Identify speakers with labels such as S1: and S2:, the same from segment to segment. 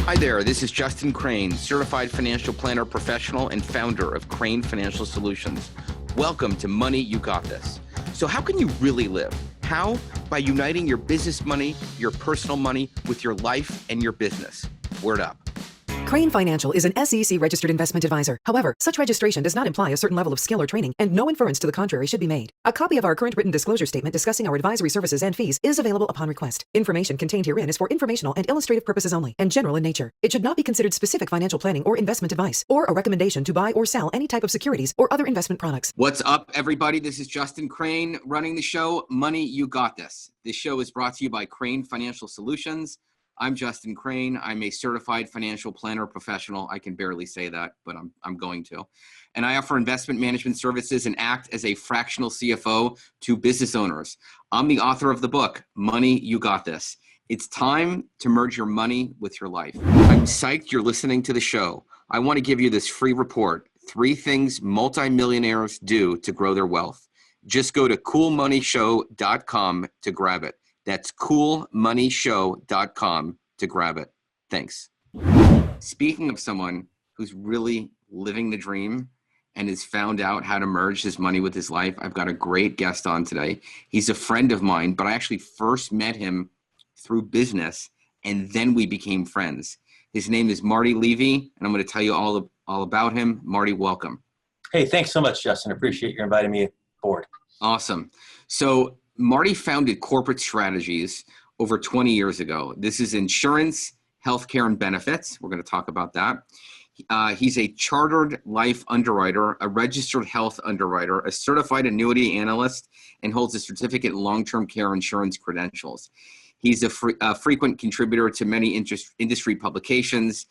S1: Hi there, this is Justin Krane, certified financial planner professional and founder of Krane Financial Solutions. Welcome to Money You Got This. So how can you really live? How? By uniting your business money, your personal money with your life and your business. Word up.
S2: Krane Financial is an SEC-registered investment advisor. However, such registration does not imply a certain level of skill or training, and no inference to the contrary should be made. A copy of our current written disclosure statement discussing our advisory services and fees is available upon request. Information contained herein is for informational and illustrative purposes only, and general in nature. It should not be considered specific financial planning or investment advice, or a recommendation to buy or sell any type of securities or other investment products.
S1: What's up, everybody? This is Justin Krane running the show, Money You Got This. This show is brought to you by Krane Financial Solutions. I'm Justin Krane. I'm a certified financial planner professional. I can barely say that, but I'm going to. And I offer investment management services and act as a fractional CFO to business owners. I'm the author of the book, Money You Got This. It's time to merge your money with your life. I'm psyched you're listening to the show. I want to give you this free report, 3 things multimillionaires do to grow their wealth. Just go to coolmoneyshow.com to grab it. That's coolmoneyshow.com to grab it. Thanks. Speaking of someone who's really living the dream and has found out how to merge his money with his life, I've got a great guest on today. He's a friend of mine, but I actually first met him through business, and then we became friends. His name is Marty Levy, and I'm going to tell you all about him. Marty, welcome.
S3: Hey, thanks so much, Justin. Appreciate you inviting me aboard.
S1: Awesome. So Marty founded Corporate Strategies over 20 years ago. This is insurance, healthcare, and benefits. We're going to talk about that. He's a chartered life underwriter, a registered health underwriter, a certified annuity analyst, and holds a certificate in long-term care insurance credentials. He's a frequent contributor to many industry publications.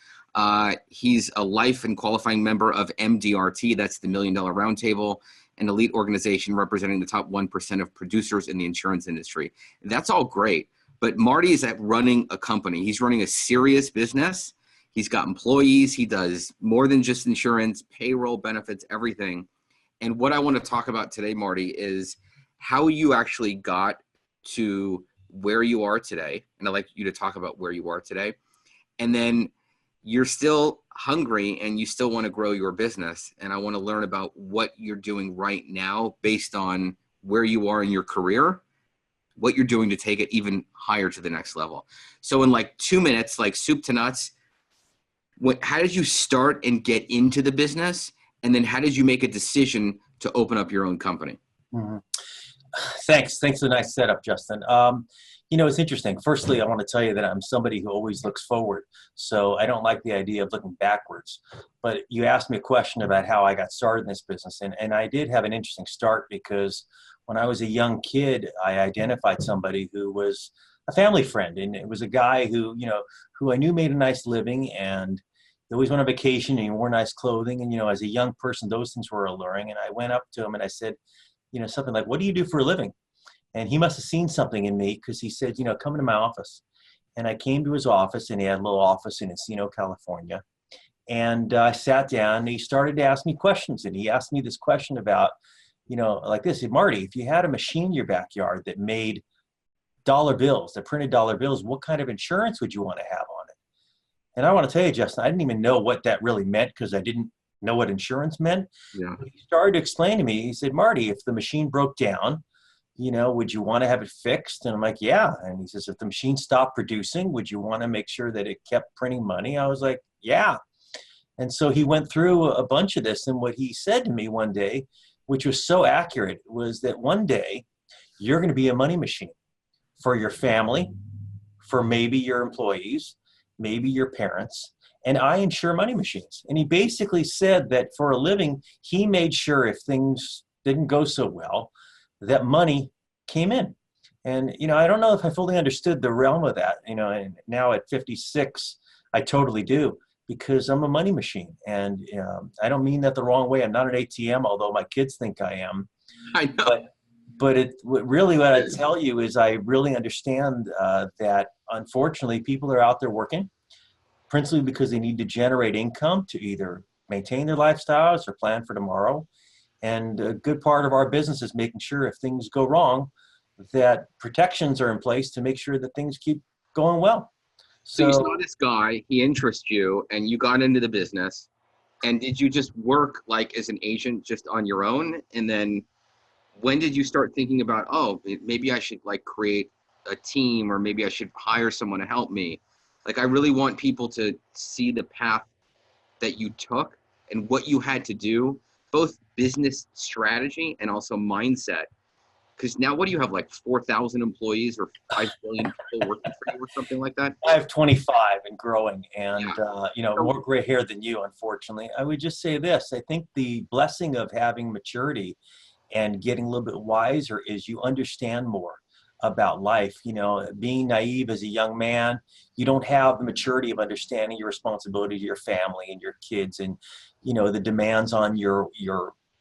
S1: He's a life and qualifying member of MDRT, that's the $1 Million Roundtable, an elite organization representing the top 1% of producers in the insurance industry. That's all great, but Marty is at running a company. He's running a serious business. He's got employees. He does more than just insurance, payroll, benefits, everything. And what I want to talk about today, Marty, is how you actually got to where you are today. And I'd like you to talk about where you are today. And then you're still hungry and you still want to grow your business. And I want to learn about what you're doing right now based on where you are in your career, what you're doing to take it even higher to the next level. So in like 2 minutes, like soup to nuts, how did you start and get into the business? And then how did you make a decision to open up your own company?
S3: Mm-hmm. Thanks for the nice setup, Justin. It's interesting. Firstly, I want to tell you that I'm somebody who always looks forward. So I don't like the idea of looking backwards. But you asked me a question about how I got started in this business. And I did have an interesting start because when I was a young kid, I identified somebody who was a family friend. And it was a guy who I knew made a nice living, and he always went on vacation and he wore nice clothing. And, as a young person, those things were alluring. And I went up to him and I said, something like, "What do you do for a living?" And he must have seen something in me because he said, "Come into my office." And I came to his office, and he had a little office in Encino, California. And I sat down and he started to ask me questions. And he asked me this question about, like this: "Marty, if you had a machine in your backyard that made dollar bills, that printed dollar bills, what kind of insurance would you want to have on it?" And I want to tell you, Justin, I didn't even know what that really meant because I didn't know what insurance meant.
S1: Yeah.
S3: He started to explain to me. He said, "Marty, if the machine broke down, would you want to have it fixed?" And I'm like, "Yeah." And he says, "If the machine stopped producing, would you want to make sure that it kept printing money?" I was like, "Yeah." And so he went through a bunch of this. And what he said to me one day, which was so accurate, was that one day you're going to be a money machine for your family, for maybe your employees, maybe your parents. And I insure money machines. And he basically said that for a living, he made sure if things didn't go so well, that money came in. And, I don't know if I fully understood the realm of that, and now at 56, I totally do, because I'm a money machine. And I don't mean that the wrong way. I'm not an ATM, although my kids think I am.
S1: I know.
S3: But what I tell you is I really understand that, unfortunately, people are out there working, principally because they need to generate income to either maintain their lifestyles or plan for tomorrow. And a good part of our business is making sure if things go wrong, that protections are in place to make sure that things keep going well.
S1: So you saw
S3: So
S1: this guy, he interested you, and you got into the business. And did you just work like as an agent just on your own? And then when did you start thinking about, oh, maybe I should like create a team, or maybe I should hire someone to help me? Like, I really want people to see the path that you took and what you had to do, both business strategy and also mindset. Because now, what do you have, like 4,000 employees or 5 billion people working for you or something like that?
S3: I have 25 and growing, and
S1: Yeah.
S3: more gray hair than you, unfortunately. I would just say this: I think the blessing of having maturity and getting a little bit wiser is you understand more about life. Being naive as a young man, you don't have the maturity of understanding your responsibility to your family and your kids, and the demands on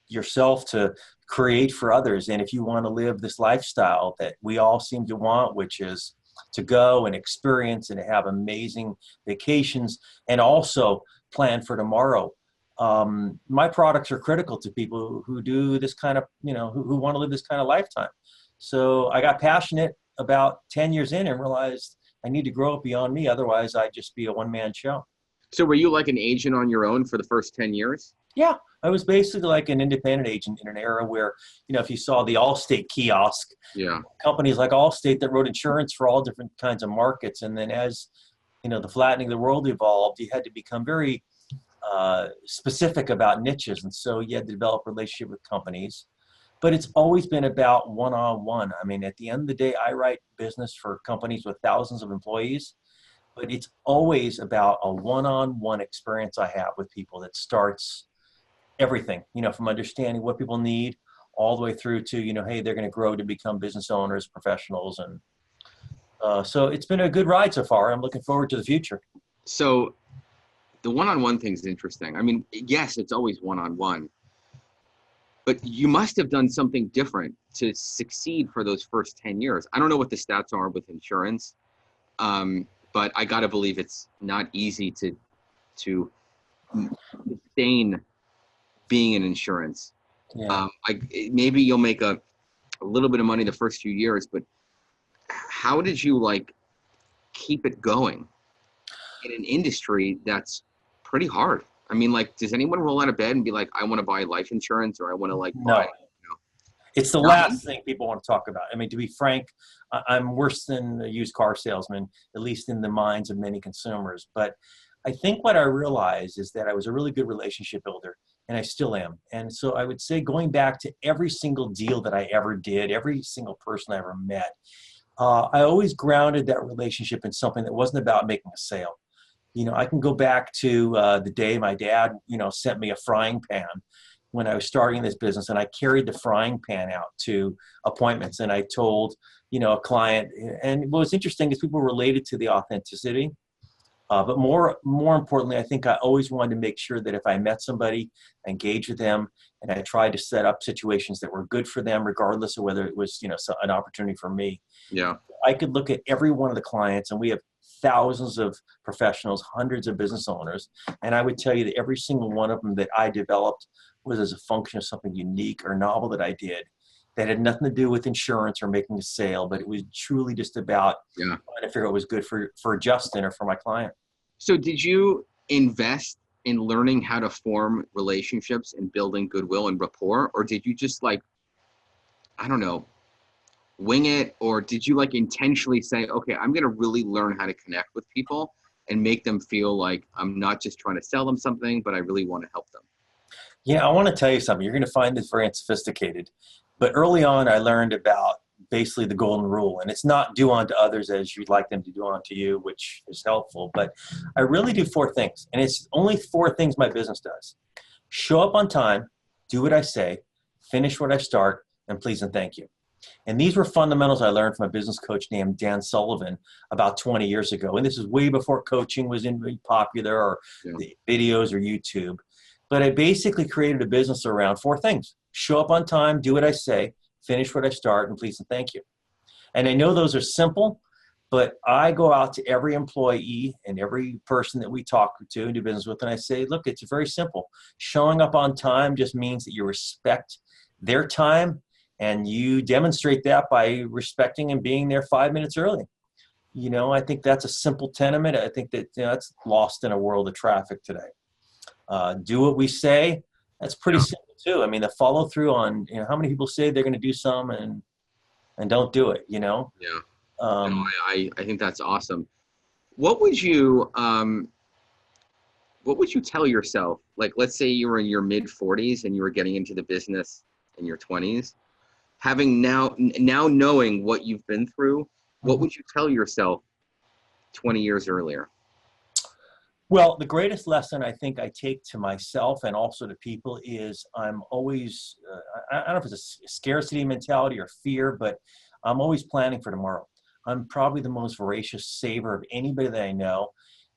S3: yourself to create for others. And if you want to live this lifestyle that we all seem to want, which is to go and experience and have amazing vacations and also plan for tomorrow. My products are critical to people who do this kind of, who want to live this kind of lifetime. So I got passionate about 10 years in and realized I need to grow it beyond me. Otherwise, I'd just be a one-man show.
S1: So were you like an agent on your own for the first 10 years?
S3: Yeah, I was basically like an independent agent in an era where, if you saw the Allstate kiosk,
S1: Yeah.
S3: companies like Allstate that wrote insurance for all different kinds of markets. And then as, the flattening of the world evolved, you had to become very specific about niches. And so you had to develop a relationship with companies. But it's always been about one-on-one. I mean, at the end of the day, I write business for companies with thousands of employees. But it's always about a one-on-one experience I have with people that starts everything, from understanding what people need all the way through to, hey, they're going to grow to become business owners, professionals. And so it's been a good ride so far. I'm looking forward to the future.
S1: So the one-on-one thing is interesting. I mean, yes, it's always one-on-one, but you must have done something different to succeed for those first 10 years. I don't know what the stats are with insurance, but I got to believe it's not easy to sustain being in insurance.
S3: Yeah.
S1: Maybe you'll make a little bit of money the first few years, but how did you like keep it going in an industry that's pretty hard? I mean, like, does anyone roll out of bed and be like, I want to buy life insurance, or I want to like buy,
S3: No. It's the last thing people want to talk about. I mean, to be frank, I'm worse than a used car salesman, at least in the minds of many consumers. But I think what I realized is that I was a really good relationship builder, and I still am. And so I would say, going back to every single deal that I ever did, every single person I ever met, I always grounded that relationship in something that wasn't about making a sale. I can go back to the day my dad, sent me a frying pan when I was starting this business, and I carried the frying pan out to appointments, and I told, a client, and what was interesting is people related to the authenticity. But more importantly, I think I always wanted to make sure that if I met somebody, I engaged with them, and I tried to set up situations that were good for them, regardless of whether it was, an opportunity for me.
S1: Yeah.
S3: I could look at every one of the clients, and we have thousands of professionals, hundreds of business owners, and I would tell you that every single one of them that I developed was as a function of something unique or novel that I did that had nothing to do with insurance or making a sale, but it was truly just about trying to figure out what was good for Justin or for my client.
S1: So did you invest in learning how to form relationships and building goodwill and rapport, or did you just like, I don't know, wing it? Or did you like intentionally say, okay, I'm going to really learn how to connect with people and make them feel like I'm not just trying to sell them something, but I really want to help them?
S3: Yeah, I want to tell you something. You're going to find this very unsophisticated. But early on, I learned about basically the golden rule. And it's not do unto others as you'd like them to do unto you, which is helpful. But I really do 4 things. And it's only 4 things my business does. Show up on time, do what I say, finish what I start, and please and thank you. And these were fundamentals I learned from a business coach named Dan Sullivan about 20 years ago. And this is way before coaching was really popular or the videos or YouTube. But I basically created a business around 4 things. Show up on time, do what I say, finish what I start, and please and thank you. And I know those are simple, but I go out to every employee and every person that we talk to and do business with, and I say, look, it's very simple. Showing up on time just means that you respect their time, and you demonstrate that by respecting and being there 5 minutes early. I think that's a simple tenement. I think that that's lost in a world of traffic today. Do what we say. That's pretty
S1: Yeah.
S3: simple too. I mean, the follow through on, how many people say they're going to do some and don't do it,
S1: Yeah. No,
S3: Um,
S1: I think that's awesome. What would you what would you tell yourself? Like, let's say you were in your mid 40s and you were getting into the business in your 20s, having now knowing what you've been through, what
S3: mhm.
S1: would you tell yourself 20 years earlier?
S3: Well, the greatest lesson I think I take to myself and also to people is I'm always, I don't know if it's a scarcity mentality or fear, but I'm always planning for tomorrow. I'm probably the most voracious saver of anybody that I know.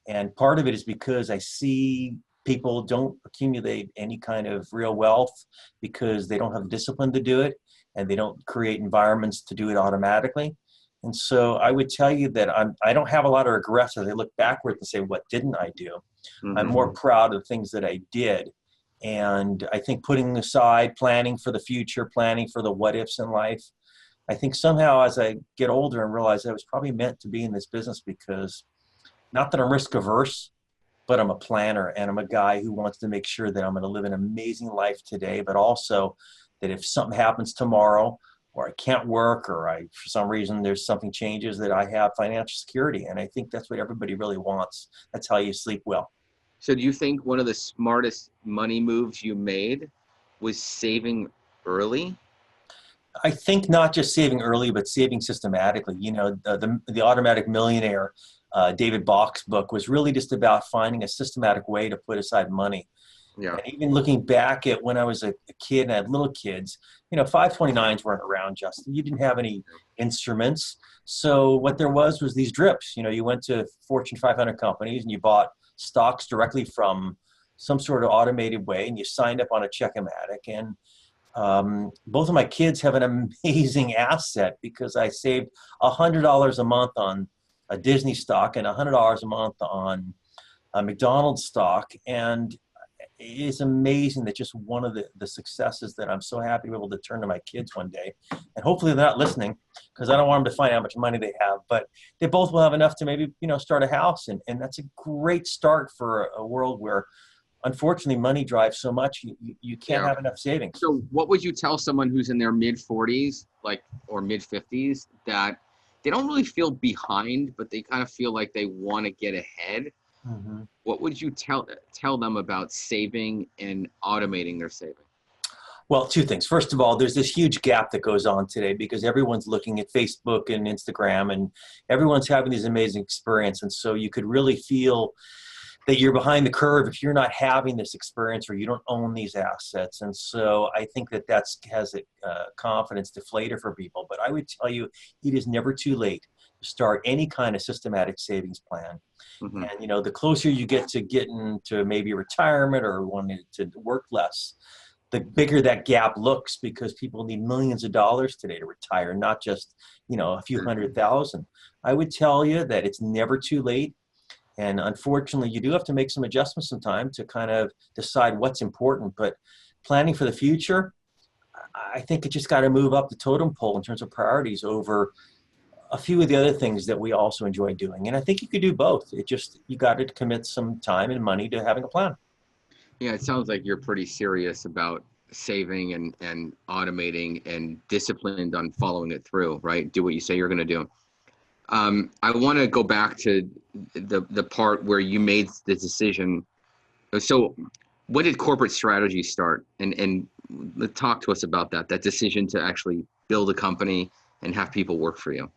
S3: And part of it is because I see people don't accumulate any kind of real wealth because they don't have the discipline to do it and they don't create environments to do it automatically. And so I would tell you that I don't have a lot of regrets as I look backwards and say, what didn't I do? I'm
S1: Hmm.
S3: more proud of the things that I did. And I think putting aside planning for the future, planning for the what ifs in life, I think somehow as I get older and realize I was probably meant to be in this business because not that I'm risk averse, but I'm a planner and I'm a guy who wants to make sure that I'm going to live an amazing life today, but also that if something happens tomorrow or I can't work or for some reason there's something changes that I have financial security. And I think that's what everybody really wants. That's how you sleep well.
S1: So do you think one of the smartest money moves you made was saving early?
S3: I think not just saving early, but saving systematically. The Automatic Millionaire, David Bach's book was really just about finding a systematic way to put aside money.
S1: Yeah.
S3: And even looking back at when I was a kid and I had little kids, 529s weren't around, Justin. You didn't have any instruments. So what there was these drips. You went to Fortune 500 companies and you bought stocks directly from some sort of automated way and you signed up on a Check-O-Matic. And both of my kids have an amazing asset because I saved $100 a month on a Disney stock and $100 a month on a McDonald's stock. And it's amazing that just one of the successes that I'm so happy to be able to turn to my kids one day. And hopefully they're not listening because I don't want them to find out how much money they have. But they both will have enough to maybe, start a house. And that's a great start for a world where, unfortunately, money drives so much, you can't
S1: Yeah.
S3: have enough savings.
S1: So what would you tell someone who's in their mid 40s, like, or mid 50s, that they don't really feel behind, but they kind of feel like they want to get ahead?
S3: Mhm.
S1: What would you tell them about saving and automating their saving?
S3: Well, two things. First of all, there's this huge gap that goes on today because everyone's looking at Facebook and Instagram and everyone's having these amazing experiences. And so you could really feel that you're behind the curve if you're not having this experience or you don't own these assets. And so I think that has a confidence deflator for people. But I would tell you, it is never too late to start any kind of systematic savings plan.
S1: Hmm.
S3: And, the closer you get to getting to maybe retirement or wanting to work less, the bigger that gap looks because people need millions of dollars today to retire, not just, a few $100,000. I would tell you that it's never too late. And unfortunately, you do have to make some adjustments sometime to kind of decide what's important. But planning for the future, I think it just got to move up the totem pole in terms of priorities over a few of the other things that we also enjoy doing. And I think you could do both. You got to commit some time and money to having a plan.
S1: Yeah, it sounds like you're pretty serious about saving and automating and disciplined on following it through, right? Do what you say you're going to do. I want to go back to the part where you made the decision. So, when did corporate strategy start? And talk to us about that decision to actually build a company and have people work for you.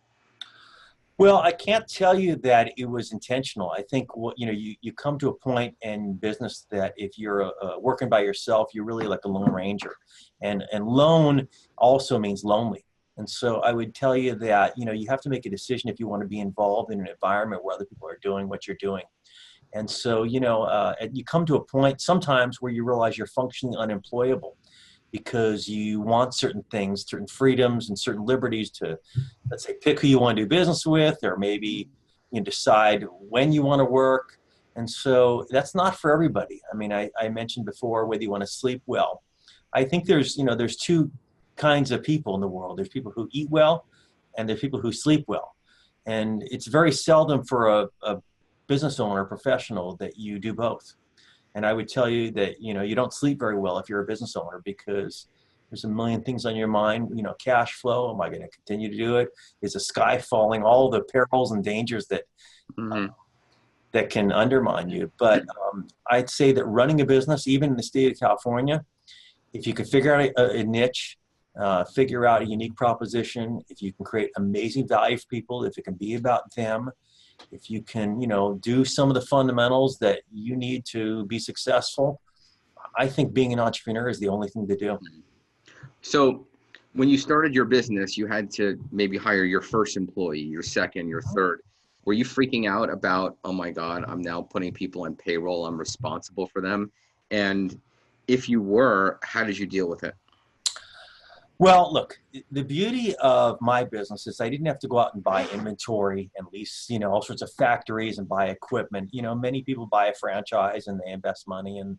S3: Well, I can't tell you that it was intentional. I think you come to a point in business that if you're working by yourself, you're really like a lone ranger, and lone also means lonely. And so I would tell you that you have to make a decision if you want to be involved in an environment where other people are doing what you're doing. And so you come to a point sometimes where you realize you're functionally unemployable because you want certain things, certain freedoms and certain liberties to, let's say, pick who you want to do business with, or maybe decide when you want to work. And so that's not for everybody. I mean, I mentioned before whether you want to sleep well. I think there's two kinds of people in the world. There's people who eat well and there's people who sleep well. And it's very seldom for a business owner, professional, that you do both. And I would tell you that, you don't sleep very well if you're a business owner, because there's a million things on your mind. Cash flow, am I going to continue to do it? Is the sky falling? All the perils and dangers that that can undermine you. But I'd say that running a business, even in the state of California, if you can figure out a niche, figure out a unique proposition, if you can create amazing value for people, if it can be about them, if you can, do some of the fundamentals that you need to be successful, I think being an entrepreneur is the only thing to do.
S1: So when you started your business, you had to maybe hire your first employee, your second, your third. Were you freaking out about, oh my God, I'm now putting people on payroll, I'm responsible for them? And if you were, how did you deal with it?
S3: Well, look, the beauty of my business is I didn't have to go out and buy inventory and lease, all sorts of factories and buy equipment. Many people buy a franchise and they invest money, and,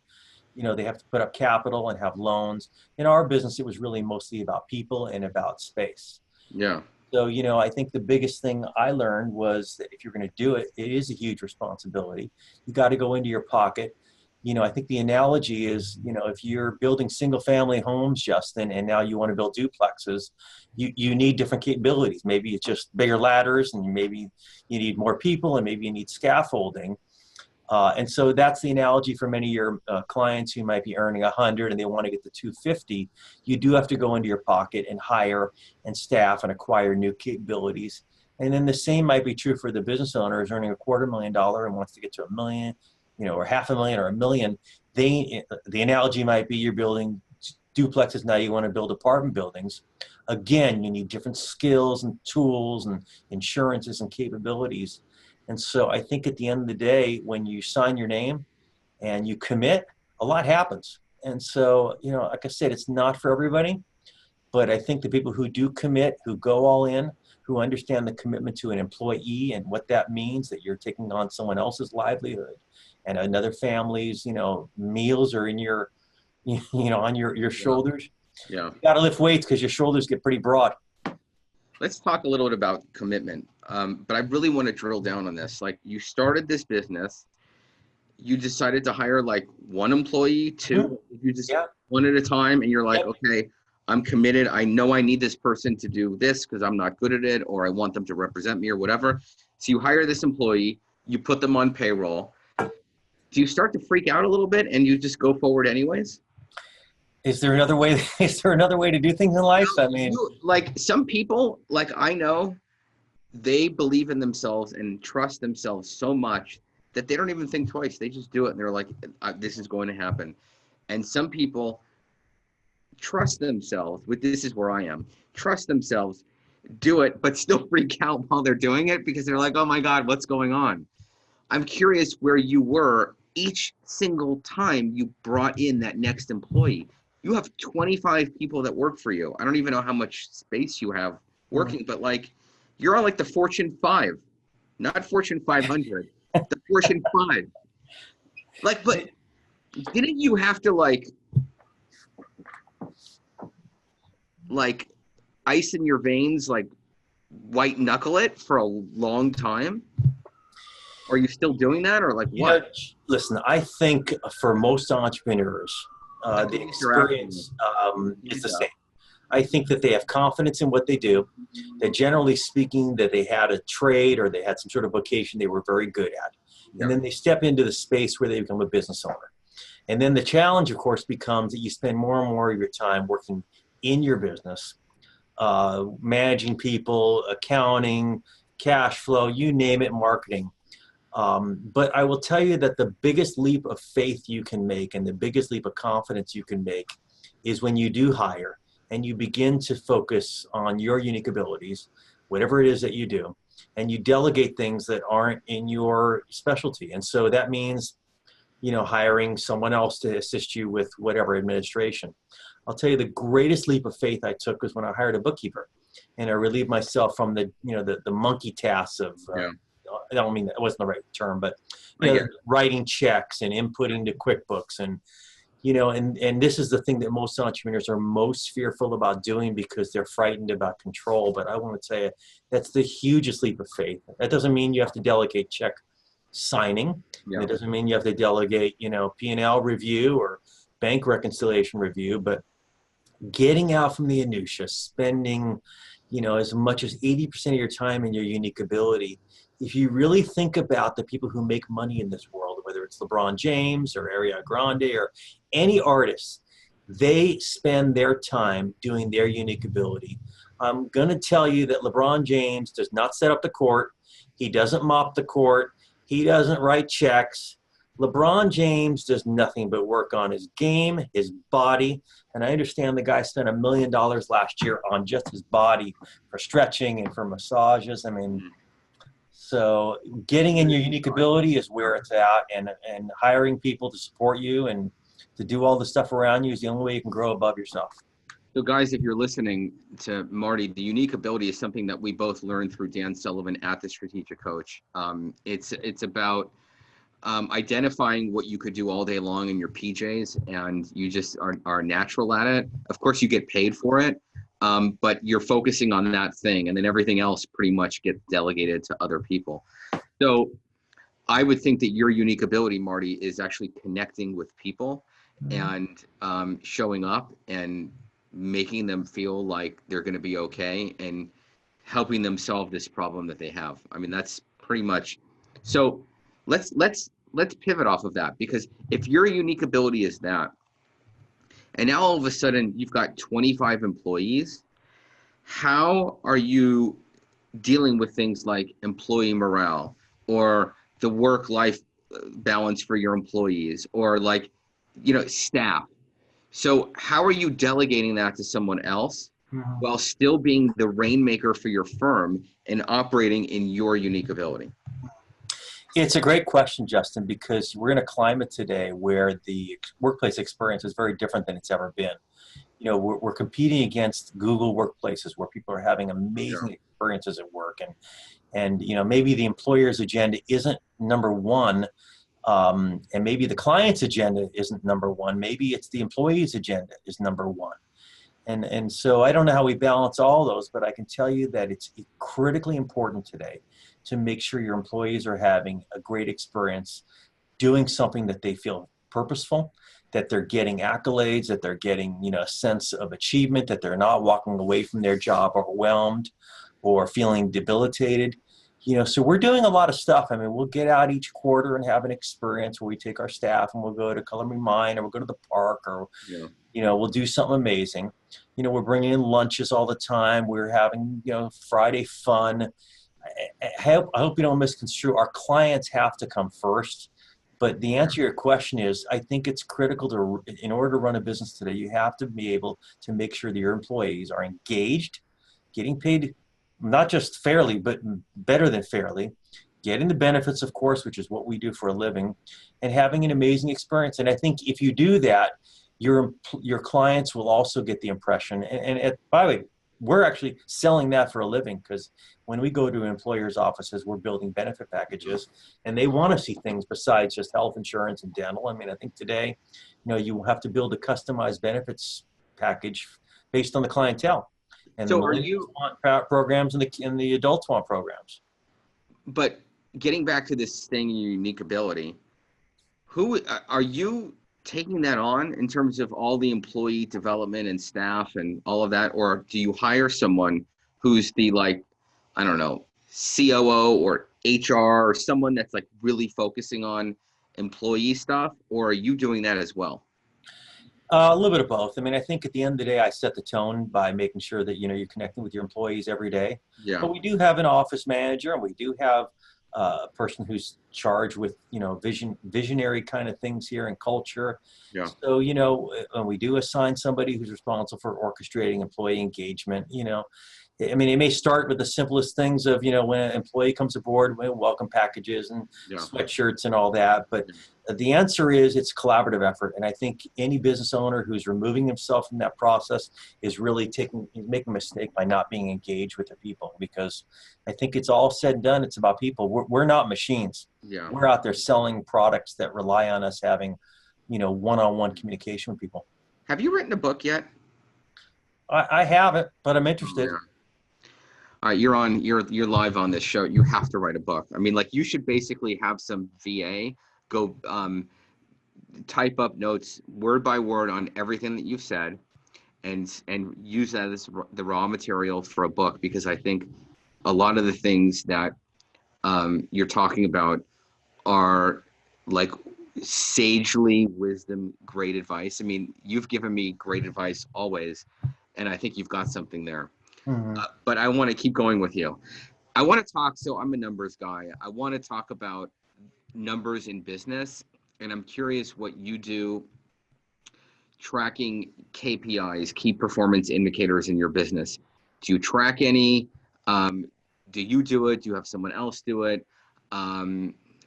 S3: they have to put up capital and have loans. In our business, it was really mostly about people and about space.
S1: Yeah.
S3: So, I think the biggest thing I learned was that if you're going to do it, it is a huge responsibility. You got to go into your pocket. I think the analogy is, if you're building single family homes, Justin, and now you want to build duplexes, you need different capabilities. Maybe it's just bigger ladders, and maybe you need more people, and maybe you need scaffolding. And so that's the analogy for many of your clients who might be earning 100 and they want to get to 250. You do have to go into your pocket and hire and staff and acquire new capabilities. And then the same might be true for the business owner who's earning $250,000 and wants to get to $1 million, or $500,000 or $1 million. The analogy might be you're building duplexes, now you want to build apartment buildings. Again, you need different skills and tools and insurances and capabilities. And so I think at the end of the day, when you sign your name and you commit, a lot happens. And so, like I said, it's not for everybody, but I think the people who do commit, who go all in, who understand the commitment to an employee and what that means, that you're taking on someone else's livelihood and another family's, meals are in your, on your shoulders.
S1: Yeah.
S3: You got to lift weights because your shoulders get pretty broad.
S1: Let's talk a little bit about commitment. But I really want to drill down on this. Like, you started this business, you decided to hire like one employee, two, you just one at a time, and you're like, okay, I'm committed. I know I need this person to do this because I'm not good at it, or I want them to represent me or whatever. So you hire this employee, you put them on payroll. Do you start to freak out a little bit and you just go forward anyways?
S3: Is there another way? Is there another way to do things in life? I mean,
S1: like some people, like I know, they believe in themselves and trust themselves so much that they don't even think twice. They just do it, and they're like, "This is going to happen." And some people trust themselves. This is where I am. Trust themselves, do it, but still freak out while they're doing it because they're like, "Oh my God, what's going on?" I'm curious where you were each single time you brought in that next employee. You have 25 people that work for you. I don't even know how much space you have working, but like, you're on like the Fortune 5, not Fortune 500, the Fortune 5. Like, but didn't you have to like ice in your veins, like white knuckle it for a long time? Are you still doing that, or like what?
S3: Listen, I think for most entrepreneurs, the experience is the same. I think that they have confidence in what they do, that generally speaking, that they had a trade or they had some sort of vocation they were very good at. And then they step into the space where they become a business owner. And then the challenge, of course, becomes that you spend more and more of your time working in your business, managing people, accounting, cash flow, you name it, marketing. But I will tell you that the biggest leap of faith you can make and the biggest leap of confidence you can make is when you do hire and you begin to focus on your unique abilities, whatever it is that you do, and you delegate things that aren't in your specialty. And so that means, hiring someone else to assist you with whatever administration. I'll tell you the greatest leap of faith I took was when I hired a bookkeeper and I relieved myself from the monkey tasks of, I don't mean that wasn't the right term, but writing checks and inputting to QuickBooks and And this is the thing that most entrepreneurs are most fearful about doing because they're frightened about control. But I want to tell you, that's the hugest leap of faith. That doesn't mean you have to delegate check signing.
S1: Yeah.
S3: It doesn't mean you have to delegate, P&L review or bank reconciliation review, but getting out from the minutia, spending, as much as 80% of your time in your unique ability. If you really think about the people who make money in this world, whether it's LeBron James or Ariana Grande or any artist, they spend their time doing their unique ability. I'm going to tell you that LeBron James does not set up the court. He doesn't mop the court. He doesn't write checks. LeBron James does nothing but work on his game, his body. And I understand the guy spent $1 million last year on just his body for stretching and for massages. So getting in your unique ability is where it's at, and hiring people to support you and to do all the stuff around you is the only way you can grow above yourself.
S1: So guys, if you're listening to Marty, the unique ability is something that we both learned through Dan Sullivan at the Strategic Coach. It's about identifying what you could do all day long in your PJs, and you just are natural at it. Of course, you get paid for it, but you're focusing on that thing, and then everything else pretty much gets delegated to other people. So I would think that your unique ability, Marty, is actually connecting with people and showing up and making them feel like they're going to be okay and helping them solve this problem that they have. That's pretty much. So let's pivot off of that, because if your unique ability is that, and now all of a sudden you've got 25 employees, how are you dealing with things like employee morale or the work-life balance for your employees, or staff? So how are you delegating that to someone else while still being the rainmaker for your firm and operating in your unique ability?
S3: It's a great question, Justin, because we're in a climate today where the workplace experience is very different than it's ever been. We're competing against Google workplaces where people are having amazing experiences at work, and maybe the employer's agenda isn't number one, and maybe the client's agenda isn't number one. Maybe it's the employee's agenda is number one. And so I don't know how we balance all those, but I can tell you that it's critically important today to make sure your employees are having a great experience doing something that they feel purposeful, that they're getting accolades, that they're getting, a sense of achievement, that they're not walking away from their job overwhelmed or feeling debilitated. So we're doing a lot of stuff. We'll get out each quarter and have an experience where we take our staff and we'll go to Color Me Mine, or we'll go to the park, or, we'll do something amazing. We're bringing in lunches all the time. We're having, Friday fun. I hope you don't misconstrue. Our clients have to come first. But the answer to your question is, I think it's critical in order to run a business today, you have to be able to make sure that your employees are engaged, getting paid not just fairly, but better than fairly, getting the benefits, of course, which is what we do for a living, and having an amazing experience. And I think if you do that, your clients will also get the impression. And by the way, we're actually selling that for a living, because when we go to employers' offices, we're building benefit packages, and they want to see things besides just health insurance and dental. I think today, you have to build a customized benefits package based on the clientele. And
S1: so
S3: the millennials want programs, and the adults want programs.
S1: But getting back to this thing, your unique ability, who are you taking that on in terms of all the employee development and staff and all of that? Or do you hire someone who's the, COO or HR, or someone that's really focusing on employee stuff? Or are you doing that as well?
S3: A little bit of both. I think at the end of the day, I set the tone by making sure that, you're connecting with your employees every day.
S1: Yeah.
S3: But we do have an office manager, and we do have a person who's charged with, visionary kind of things here and culture.
S1: Yeah.
S3: So, when we do assign somebody who's responsible for orchestrating employee engagement, it may start with the simplest things of, when an employee comes aboard, welcome packages and sweatshirts and all that. But the answer is it's a collaborative effort. And I think any business owner who's removing himself from that process is really making a mistake by not being engaged with their people, because I think it's all said and done. It's about people. We're not machines.
S1: Yeah.
S3: We're out there selling products that rely on us having one-on-one communication with people.
S1: Have you written a book yet?
S3: I haven't, but I'm
S1: Oh,
S3: interested.
S1: man. All right, you're live on this show. You have to write a book. I mean, like, you should basically have some VA go type up notes word by word on everything that you've said, and use that as the raw material for a book, because I think a lot of the things that you're talking about are like sagely wisdom, great advice. I mean, you've given me great advice always, and I think you've got something there.
S3: Mhm.
S1: But I want to keep going with you. I want to talk. So I'm a numbers guy. I want to talk about numbers in business, and I'm curious what you do tracking KPIs, key performance indicators in your business. Do you track any? Um, do you do it? Do you have someone else do it?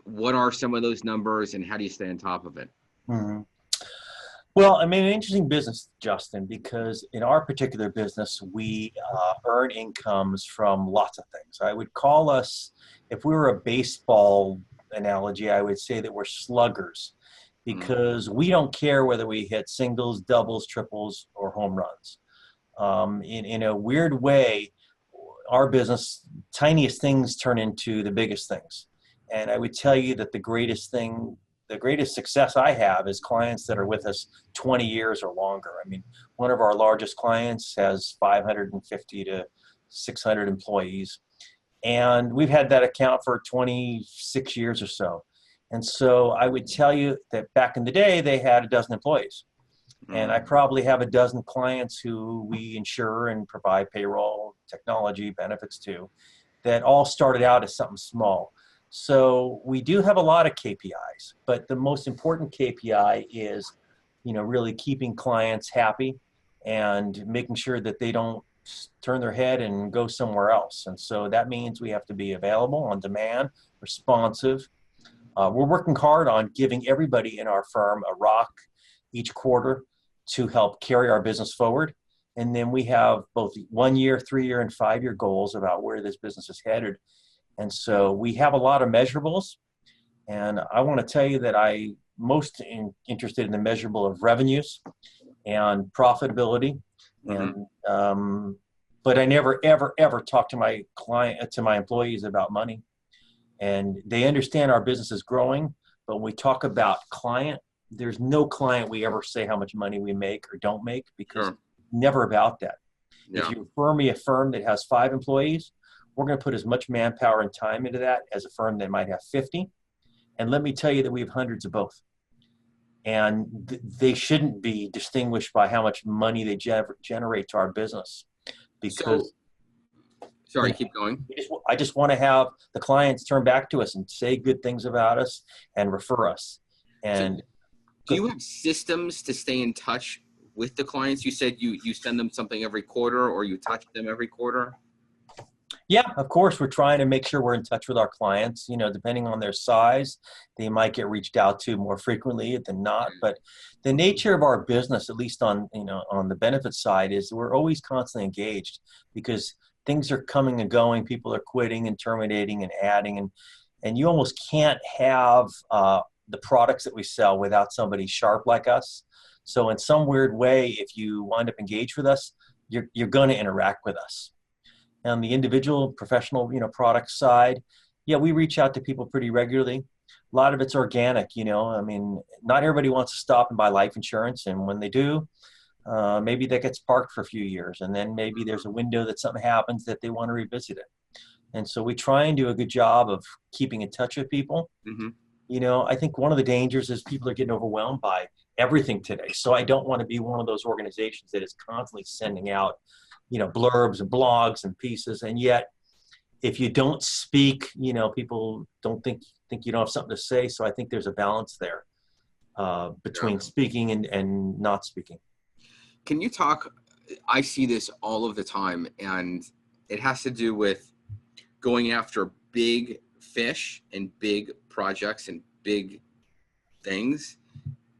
S1: What are some of those numbers, and how do you stay on top of it?
S3: Mhm. Well, I mean, an interesting business, Justin, because in our particular business, we earn incomes from lots of things. I would call us, if we were a baseball analogy, I would say that we're sluggers,
S1: Mm,
S3: because we don't care whether we hit singles, doubles, triples, or home runs. In a weird way, our business, tiniest things turn into the biggest things. And I would tell you that the greatest success I have is clients that are with us 20 years or longer. I mean, one of our largest clients has 550 to 600 employees, and we've had that account for 26 years or so. And so I would tell you that back in the day, they had a dozen employees. And I
S1: mm,
S3: probably have a dozen clients who we insure and provide payroll, technology, benefits to, that all started out as something small. So we do have a lot of KPIs, but the most important KPI is, really keeping clients happy and making sure that they don't turn their head and go somewhere else. And so that means we have to be available, on demand, responsive. We're working hard on giving everybody in our firm a rock each quarter to help carry our business forward. And then we have both 1 year, 3 year, and 5 year goals about where this business is headed. And so we have a lot of measurables. And I want to tell you that I most interested in the measurable of revenues and profitability.
S1: mm-hmm.
S3: And but I never ever ever talk to my employees about money. And they understand our business is growing, but when we talk about client, there's no client we ever say how much money we make or don't make, because
S1: Sure.
S3: never about that. If
S1: Yeah.
S3: you refer me a firm that has 5 employees, we're going to put as much manpower and time into that as a firm that might have 50. And let me tell you that we have hundreds of both. And they shouldn't be distinguished by how much money they generate to our business,
S1: So,
S3: because
S1: sorry, keep going.
S3: I just want to have the clients turn back to us and say good things about us and refer us.
S1: So,
S3: And
S1: do you have systems to stay in touch with the clients? You said you send them something every quarter, or you touch them every quarter.
S3: yeah, of course, we're trying to make sure we're in touch with our clients. Depending on their size, they might get reached out to more frequently than not. But the nature of our business, at least on the benefit side, is we're always constantly engaged, because things are coming and going. People are quitting and terminating and adding, and you almost can't have the products that we sell without somebody sharp like us. So in some weird way, if you wind up engaged with us, you're going to interact with us. On the individual professional product side, yeah, we reach out to people pretty regularly. A lot of it's organic. I mean, not everybody wants to stop and buy life insurance, and when they do, maybe that gets parked for a few years, and then maybe there's a window that something happens that they want to revisit it. And so we try and do a good job of keeping in touch with people.
S1: Mm-hmm.
S3: I think one of the dangers is people are getting overwhelmed by everything today. So I don't want to be one of those organizations that is constantly sending out, blurbs and blogs and pieces. And yet, if you don't speak, people don't think you don't have something to say. So I think there's a balance there between speaking and not speaking.
S1: Can you talk? I see this all of the time, and it has to do with going after big fish and big projects and big things,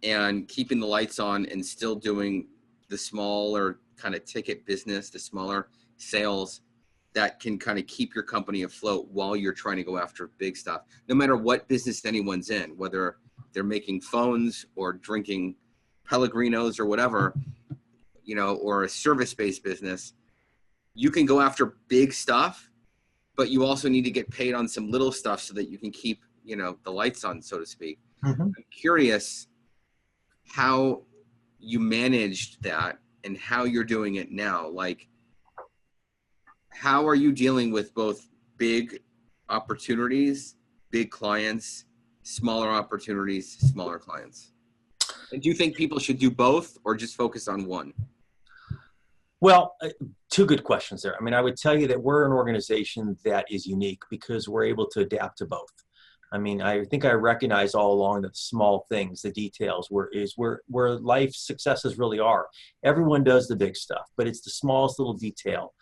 S1: and keeping the lights on and still doing the smaller kind of ticket business, the smaller sales that can kind of keep your company afloat while you're trying to go after big stuff, no matter what business anyone's in, whether they're making phones or drinking Pellegrinos or whatever, you know, or a service-based business, you can go after big stuff, but you also need to get paid on some little stuff so that you can keep, you know, the lights on, so to speak. I'm curious how you managed that and how you're doing it now. Like, how are you dealing with both big opportunities, big clients, smaller opportunities, smaller clients? And do you think people should do both or just focus on one?
S3: Well, two good questions there. I mean, I would tell you that we're an organization that is unique because we're able to adapt to both. I mean, I think I recognize all along that the small things, the details, where life successes really are. Everyone does the big stuff, but it's the smallest little detail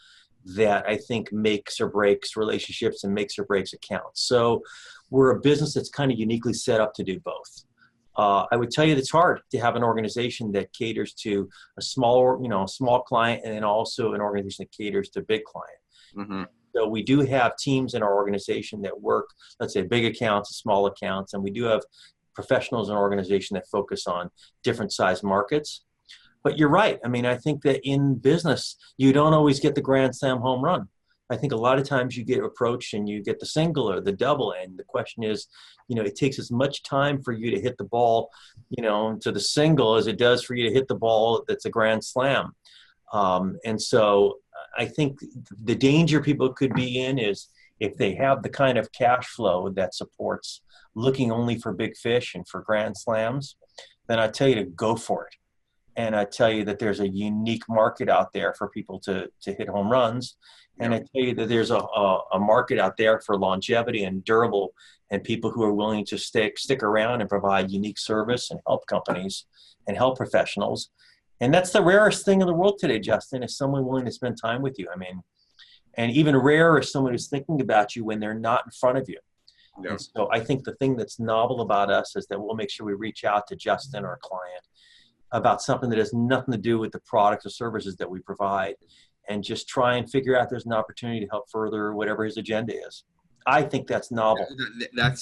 S3: that I think makes or breaks relationships and makes or breaks accounts. So we're a business that's kind of uniquely set up to do both. I would tell you that it's hard to have an organization that caters to a small client, and then also an organization that caters to big client. So we do have teams in our organization that work, let's say, big accounts, small accounts, and we do have professionals in our organization that focus on different size markets. But you're right. I mean, I think that in business, you don't always get the grand slam home run. I think a lot of times you get approached and you get the single or the double, and the question is, you know, it takes as much time for you to hit the ball, you know, to the single as it does for you to hit the ball that's a grand slam. And so I think the danger people could be in is if they have the kind of cash flow that supports looking only for big fish and for grand slams, then I tell you to go for it. And I tell you that there's a unique market out there for people to hit home runs. And I tell you that there's a market out there for longevity and durable, and people who are willing to stick around and provide unique service and help companies and help professionals. And that's the rarest thing in the world today, Justin, is someone willing to spend time with you. I mean, and even rarer is someone who's thinking about you when they're not in front of you. Yeah. And so I think the thing that's novel about us is that we'll make sure we reach out to Justin, our client, about something that has nothing to do with the products or services that we provide, and just try and figure out there's an opportunity to help further whatever his agenda is. I think that's novel.
S1: That's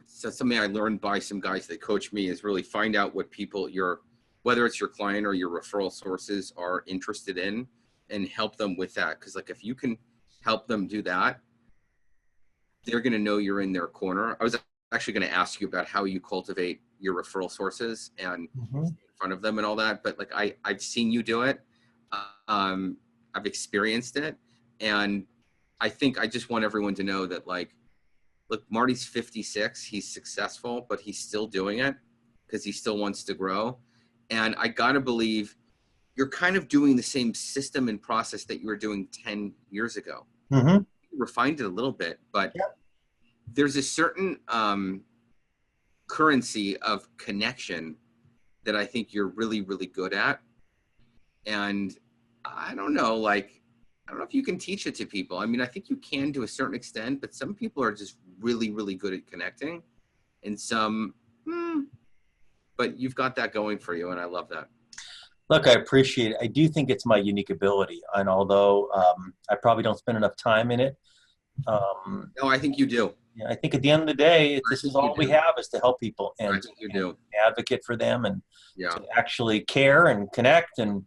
S1: something I learned by some guys that coach me, is really find out what people, whether it's your client or your referral sources, are interested in, and help them with that. Because like, if you can help them do that, they're going to know you're in their corner. I was actually going to ask you about how you cultivate your referral sources and in front of them and all that. But like, I've seen you do it. I've experienced it. And I think I just want everyone to know that, like, look, Marty's 56, he's successful, but he's still doing it because he still wants to grow. And I got to believe you're kind of doing the same system and process that you were doing 10 years ago. You refined it a little bit, but there's a certain currency of connection that I think you're really, really good at. And I don't know, like, I don't know if you can teach it to people. I mean, I think you can to a certain extent, but some people are just really, really good at connecting, and some, but you've got that going for you, and I love that.
S3: Look, I appreciate it. I do think it's my unique ability. And although I probably don't spend enough time in it.
S1: No, I think you do.
S3: Yeah, I think at the end of the day, this is all we have, is to help people and,
S1: I think you do.
S3: Advocate for them, and to actually care and connect and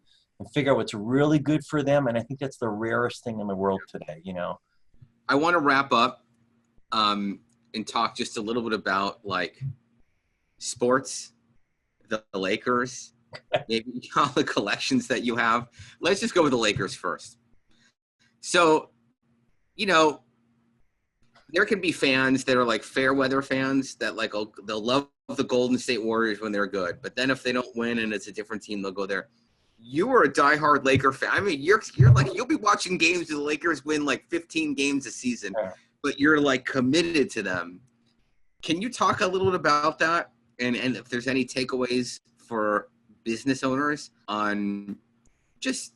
S3: figure out what's really good for them. And I think that's the rarest thing in the world today, you know.
S1: I want to wrap up and talk just a little bit about, like, sports, the Lakers, maybe all the collections that you have. Let's just go with the Lakers first. So, you know, there can be fans that are like fair weather fans that, like, they'll love the Golden State Warriors when they're good, but then if they don't win and it's a different team, they'll go there. You were a diehard Laker fan. I mean, you're like, you'll be watching games where the Lakers win like 15 games a season, but you're like committed to them. Can you talk a little bit about that? And if there's any takeaways for business owners on just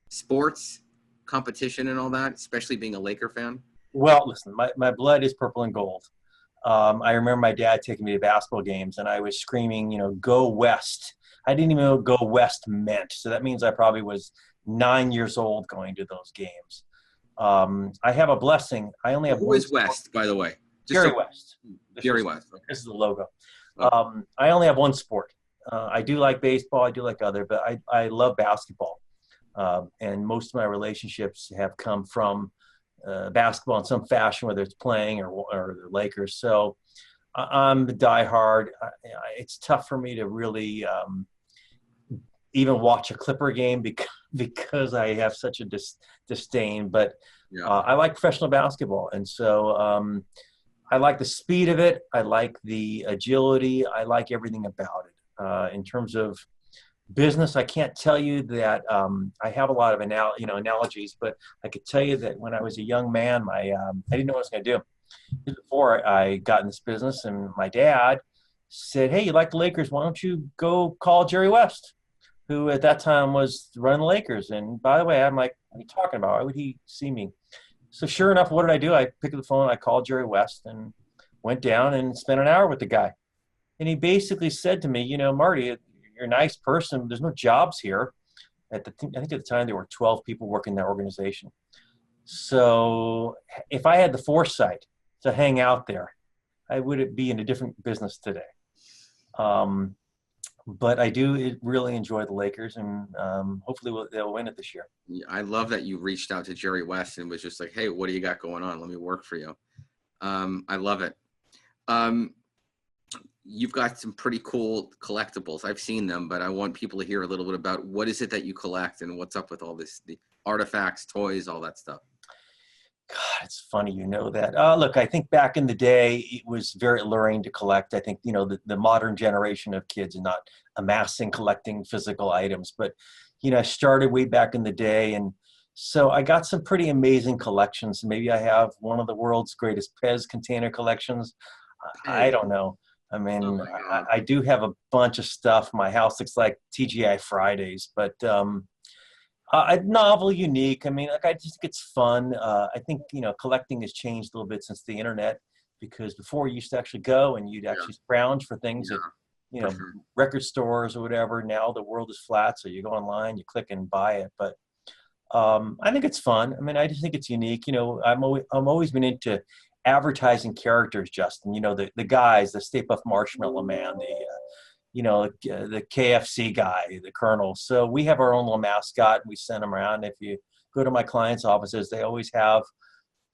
S1: sports, competition and all that, especially being a Laker fan?
S3: Well, listen, my blood is purple and gold. I remember my dad taking me to basketball games, and I was screaming, you know, "Go West." I didn't even know what "Go West" meant. So that means I probably was 9 years old going to those games. I have a blessing. I only have
S1: Who is West, by the way?
S3: Gary West.
S1: Gary West.
S3: This is the logo. I only have one sport. I do like baseball. I do like other, but I love basketball. And most of my relationships have come from basketball in some fashion, whether it's playing or the Lakers. So I'm a diehard. It's tough for me to really even watch a Clipper game because I have such a disdain. But I like professional basketball, and so I like the speed of it. I like the agility. I like everything about it. In terms of business, I can't tell you that I have a lot of analogies, but I could tell you that when I was a young man, I didn't know what I was going to do. Before I got in this business, and my dad said, "Hey, you like the Lakers? Why don't you go call Jerry West, who at that time was running the Lakers?" And by the way, I'm like, "What are you talking about? Why would he see me?" So sure enough, what did I do? I picked up the phone, I called Jerry West, and went down and spent an hour with the guy. And he basically said to me, "Marty, you're a nice person. There's no jobs here." I think at the time there were 12 people working in that organization. So if I had the foresight to hang out there, I would be in a different business today. But I do really enjoy the Lakers, and hopefully they'll win it this year.
S1: I love that you reached out to Jerry West and was just like, "Hey, what do you got going on? Let me work for you." I love it. You've got some pretty cool collectibles. I've seen them, but I want people to hear a little bit about what is it that you collect and what's up with all this, the artifacts, toys, all that stuff.
S3: God, it's funny that. Look, I think back in the day, it was very alluring to collect. I think, the modern generation of kids are not collecting physical items. But, I started way back in the day. And so I got some pretty amazing collections. Maybe I have one of the world's greatest Pez container collections. I don't know. I mean, I do have a bunch of stuff. My house looks like TGI Fridays, but novel, unique. I mean, I just think it's fun. I think, collecting has changed a little bit since the internet, because before you used to actually go and you'd actually scrounge for things at, record stores or whatever. Now the world is flat, so you go online, you click and buy it. But I think it's fun. I mean, I just think it's unique. I'm always been into advertising characters, Justin. The guys, the Stay Puft Marshmallow Man, the KFC guy, the Colonel. So we have our own little mascot. We send them around. If you go to my clients' offices, they always have,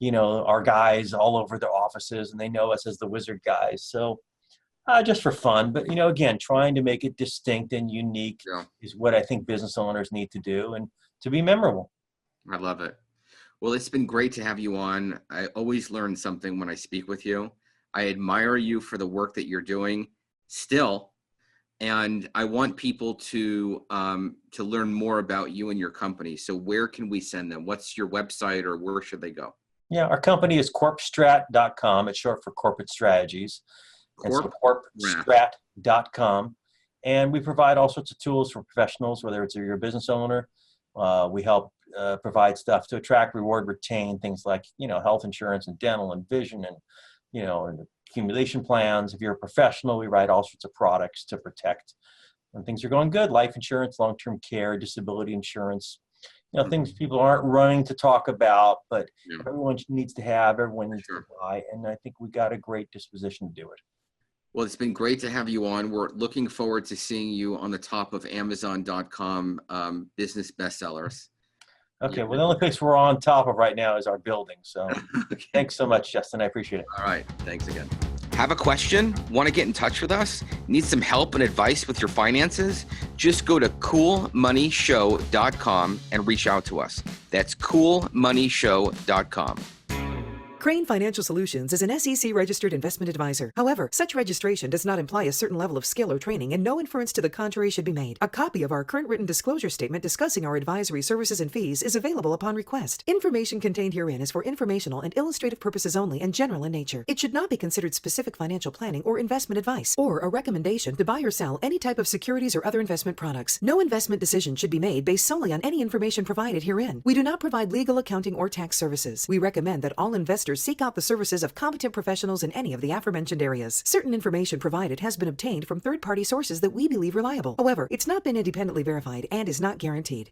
S3: our guys all over their offices, and they know us as the Wizard guys. So just for fun. But, again, trying to make it distinct and unique is what I think business owners need to do, and to be memorable.
S1: I love it. Well, it's been great to have you on. I always learn something when I speak with you. I admire you for the work that you're doing still. And I want people to learn more about you and your company. So where can we send them? What's your website, or where should they go?
S3: Yeah, our company is corpstrat.com. It's short for corporate strategies. Corpstrat.com. And we provide all sorts of tools for professionals, whether it's you're a business owner. We help provide stuff to attract, reward, retain things like, health insurance and dental and vision and, and accumulation plans. If you're a professional, we write all sorts of products to protect when things are going good: life insurance, long-term care, disability insurance, things people aren't running to talk about, but everyone needs to have, everyone needs to buy. And I think we got a great disposition to do it.
S1: Well, it's been great to have you on. We're looking forward to seeing you on the top of Amazon.com business bestsellers.
S3: Okay. Well, the only place we're on top of right now is our building. So Thanks so much, Justin. I appreciate it.
S1: All right. Thanks again. Have a question? Want to get in touch with us? Need some help and advice with your finances? Just go to coolmoneyshow.com and reach out to us. That's coolmoneyshow.com.
S2: Krane Financial Solutions is an SEC-registered investment advisor. However, such registration does not imply a certain level of skill or training, and no inference to the contrary should be made. A copy of our current written disclosure statement discussing our advisory services and fees is available upon request. Information contained herein is for informational and illustrative purposes only and general in nature. It should not be considered specific financial planning or investment advice, or a recommendation to buy or sell any type of securities or other investment products. No investment decision should be made based solely on any information provided herein. We do not provide legal, accounting, or tax services. We recommend that all investors seek out the services of competent professionals in any of the aforementioned areas. Certain information provided has been obtained from third-party sources that we believe reliable. However, it's not been independently verified and is not guaranteed.